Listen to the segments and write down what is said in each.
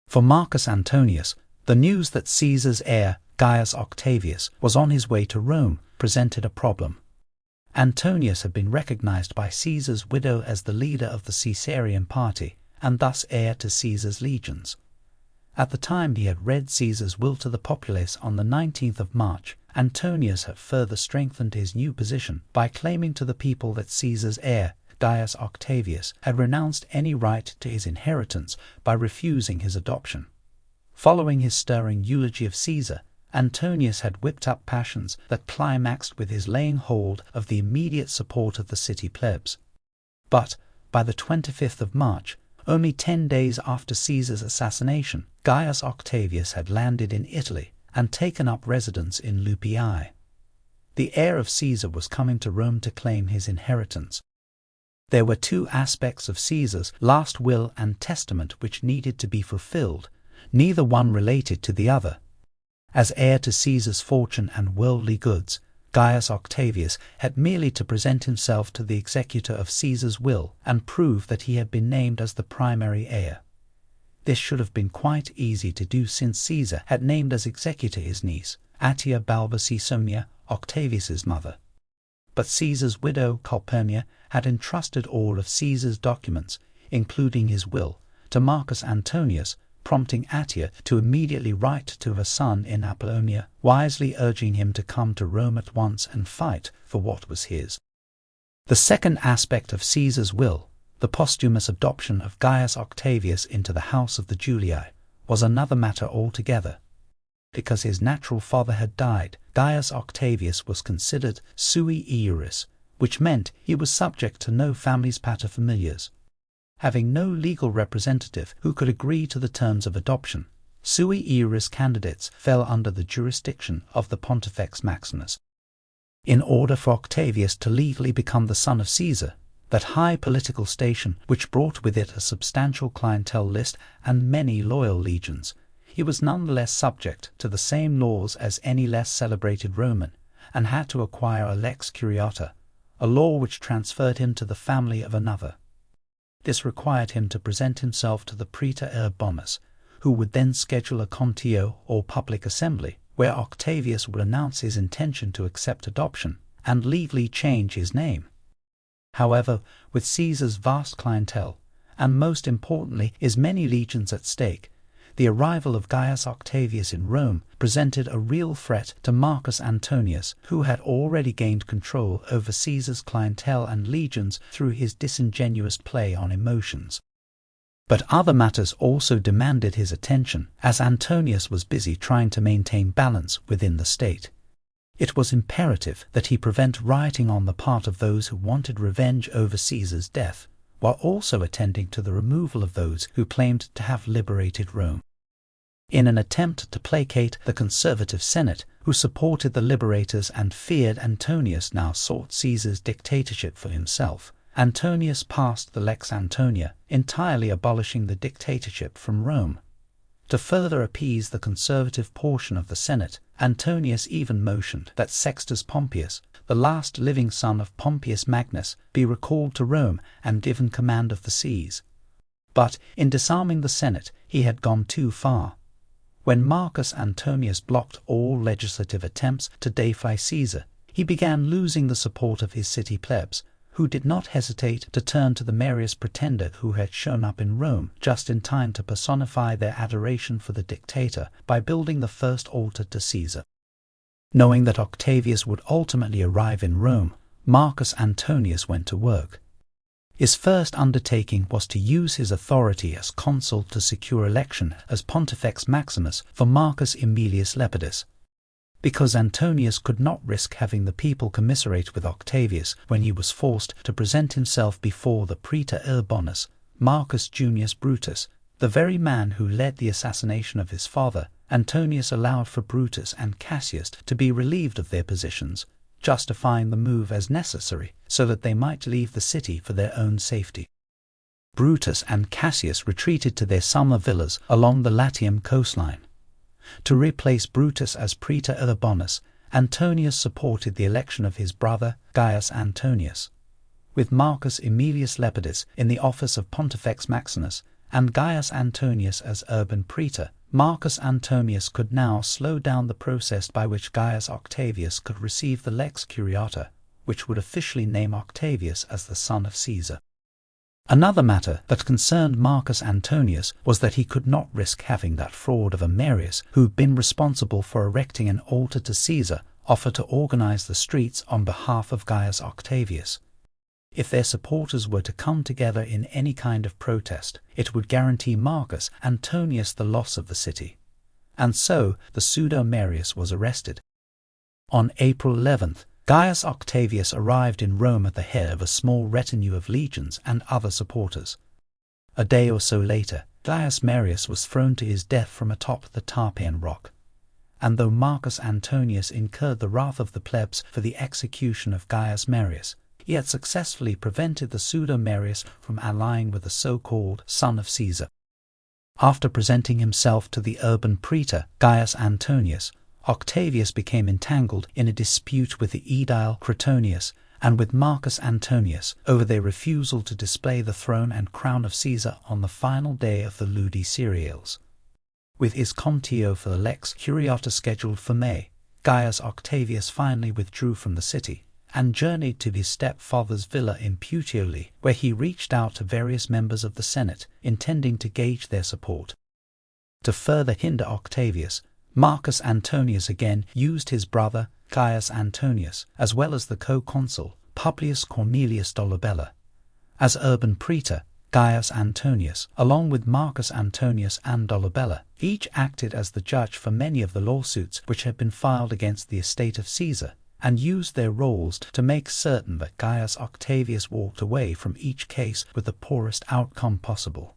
For Marcus Antonius, the news that Caesar's heir, Gaius Octavius, was on his way to Rome presented a problem. Antonius had been recognized by Caesar's widow as the leader of the Caesarian party, and thus heir to Caesar's legions. At the time he had read Caesar's will to the populace on the 19th of March, Antonius had further strengthened his new position by claiming to the people that Caesar's heir, Gaius Octavius, had renounced any right to his inheritance by refusing his adoption. Following his stirring eulogy of Caesar, Antonius had whipped up passions that climaxed with his laying hold of the immediate support of the city plebs. But, by the 25th of March, only 10 days after Caesar's assassination, Gaius Octavius had landed in Italy and taken up residence in Lupii. The heir of Caesar was coming to Rome to claim his inheritance. There were two aspects of Caesar's last will and testament which needed to be fulfilled, neither one related to the other. As heir to Caesar's fortune and worldly goods, Gaius Octavius had merely to present himself to the executor of Caesar's will and prove that he had been named as the primary heir. This should have been quite easy to do, since Caesar had named as executor his niece, Attia Balba Caesonia, Octavius's mother. But Caesar's widow Calpurnia had entrusted all of Caesar's documents, including his will, to Marcus Antonius, prompting Attia to immediately write to her son in Apollonia, wisely urging him to come to Rome at once and fight for what was his. The second aspect of Caesar's will, the posthumous adoption of Gaius Octavius into the house of the Julii, was another matter altogether. Because his natural father had died, Gaius Octavius was considered sui iuris, which meant he was subject to no family's paterfamilias. Having no legal representative who could agree to the terms of adoption, sui iuris candidates fell under the jurisdiction of the Pontifex Maximus. In order for Octavius to legally become the son of Caesar, that high political station which brought with it a substantial clientele list and many loyal legions, he was nonetheless subject to the same laws as any less celebrated Roman, and had to acquire a lex curiata, a law which transferred him to the family of another. This required him to present himself to the Praetor Urbanus, who would then schedule a contio or public assembly, where Octavius would announce his intention to accept adoption and legally change his name. However, with Caesar's vast clientele, and most importantly his many legions at stake, the arrival of Gaius Octavius in Rome presented a real threat to Marcus Antonius, who had already gained control over Caesar's clientele and legions through his disingenuous play on emotions. But other matters also demanded his attention, as Antonius was busy trying to maintain balance within the state. It was imperative that he prevent rioting on the part of those who wanted revenge over Caesar's death, while also attending to the removal of those who claimed to have liberated Rome. In an attempt to placate the conservative Senate, who supported the liberators and feared Antonius now sought Caesar's dictatorship for himself, Antonius passed the Lex Antonia, entirely abolishing the dictatorship from Rome. To further appease the conservative portion of the Senate, Antonius even motioned that Sextus Pompeius, the last living son of Pompeius Magnus, be recalled to Rome and given command of the seas. But, in disarming the Senate, he had gone too far. When Marcus Antonius blocked all legislative attempts to deify Caesar, he began losing the support of his city plebs, who did not hesitate to turn to the Marius pretender who had shown up in Rome just in time to personify their adoration for the dictator by building the first altar to Caesar. Knowing that Octavius would ultimately arrive in Rome, Marcus Antonius went to work. His first undertaking was to use his authority as consul to secure election as Pontifex Maximus for Marcus Aemilius Lepidus. Because Antonius could not risk having the people commiserate with Octavius when he was forced to present himself before the Praetor Urbanus, Marcus Junius Brutus, the very man who led the assassination of his father, Antonius allowed for Brutus and Cassius to be relieved of their positions, justifying the move as necessary so that they might leave the city for their own safety. Brutus and Cassius retreated to their summer villas along the Latium coastline. To replace Brutus as Praetor Urbanus, Antonius supported the election of his brother Gaius Antonius. With Marcus Aemilius Lepidus in the office of Pontifex Maximus, and Gaius Antonius as urban praetor, Marcus Antonius could now slow down the process by which Gaius Octavius could receive the Lex Curiata, which would officially name Octavius as the son of Caesar. Another matter that concerned Marcus Antonius was that he could not risk having that fraud of a Marius, who had been responsible for erecting an altar to Caesar, offer to organize the streets on behalf of Gaius Octavius. If their supporters were to come together in any kind of protest, it would guarantee Marcus Antonius the loss of the city. And so the pseudo-Marius was arrested. On April 11th, Gaius Octavius arrived in Rome at the head of a small retinue of legions and other supporters. A day or so later, Gaius Marius was thrown to his death from atop the Tarpeian rock. And though Marcus Antonius incurred the wrath of the plebs for the execution of Gaius Marius, he had successfully prevented the pseudo-Marius from allying with the so-called son of Caesar. After presenting himself to the urban praetor Gaius Antonius, Octavius became entangled in a dispute with the aedile Cretonius and with Marcus Antonius over their refusal to display the throne and crown of Caesar on the final day of the Ludi Cereales. With his contio for the Lex Curiata scheduled for May, Gaius Octavius finally withdrew from the city and journeyed to his stepfather's villa in Puteoli, where he reached out to various members of the Senate, intending to gauge their support. To further hinder Octavius, Marcus Antonius again used his brother Gaius Antonius, as well as the co-consul Publius Cornelius Dolabella. As urban praetor, Gaius Antonius, along with Marcus Antonius and Dolabella, each acted as the judge for many of the lawsuits which had been filed against the estate of Caesar, and used their roles to make certain that Gaius Octavius walked away from each case with the poorest outcome possible.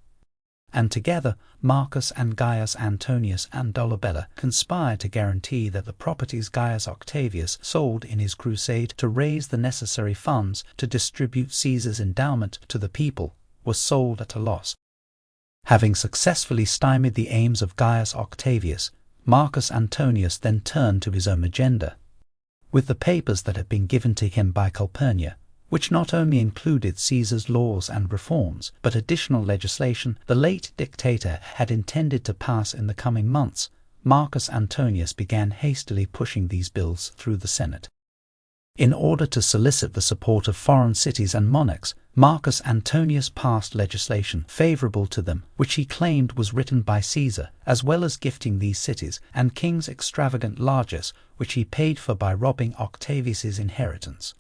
And together, Marcus and Gaius Antonius and Dolabella conspired to guarantee that the properties Gaius Octavius sold in his crusade to raise the necessary funds to distribute Caesar's endowment to the people was sold at a loss. Having successfully stymied the aims of Gaius Octavius, Marcus Antonius then turned to his own agenda. With the papers that had been given to him by Calpurnia, which not only included Caesar's laws and reforms, but additional legislation the late dictator had intended to pass in the coming months, Marcus Antonius began hastily pushing these bills through the Senate. In order to solicit the support of foreign cities and monarchs, Marcus Antonius passed legislation favorable to them, which he claimed was written by Caesar, as well as gifting these cities and kings extravagant largesse, which he paid for by robbing Octavius's inheritance.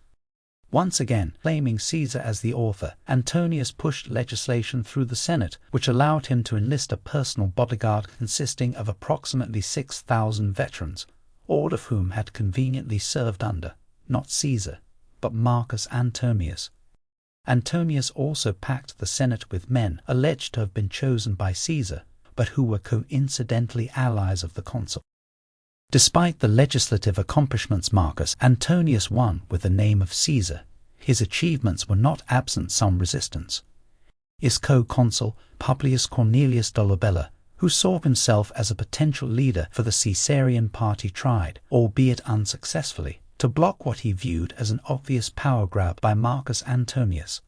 Once again, claiming Caesar as the author, Antonius pushed legislation through the Senate, which allowed him to enlist a personal bodyguard consisting of approximately 6,000 veterans, all of whom had conveniently served under, not Caesar, but Marcus Antonius. Antonius also packed the Senate with men alleged to have been chosen by Caesar, but who were coincidentally allies of the consul. Despite the legislative accomplishments Marcus Antonius won with the name of Caesar, his achievements were not absent some resistance. His co-consul Publius Cornelius Dolabella, who saw himself as a potential leader for the Caesarian party, tried, albeit unsuccessfully, to block what he viewed as an obvious power grab by Marcus Antonius.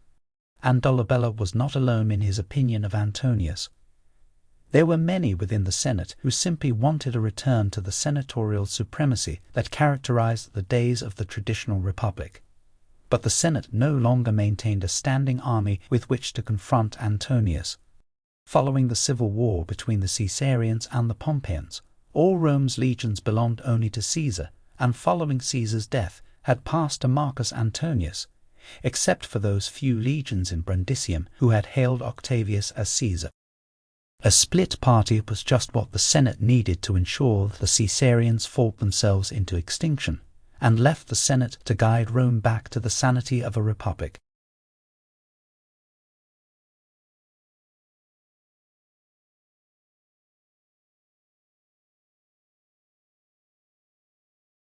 And Dolabella was not alone in his opinion of Antonius. There were many within the Senate who simply wanted a return to the senatorial supremacy that characterized the days of the traditional republic. But the Senate no longer maintained a standing army with which to confront Antonius. Following the civil war between the Caesarians and the Pompeians, all Rome's legions belonged only to Caesar, and following Caesar's death had passed to Marcus Antonius, except for those few legions in Brundisium who had hailed Octavius as Caesar. A split party was just what the Senate needed to ensure the Caesarians fought themselves into extinction, and left the Senate to guide Rome back to the sanity of a republic.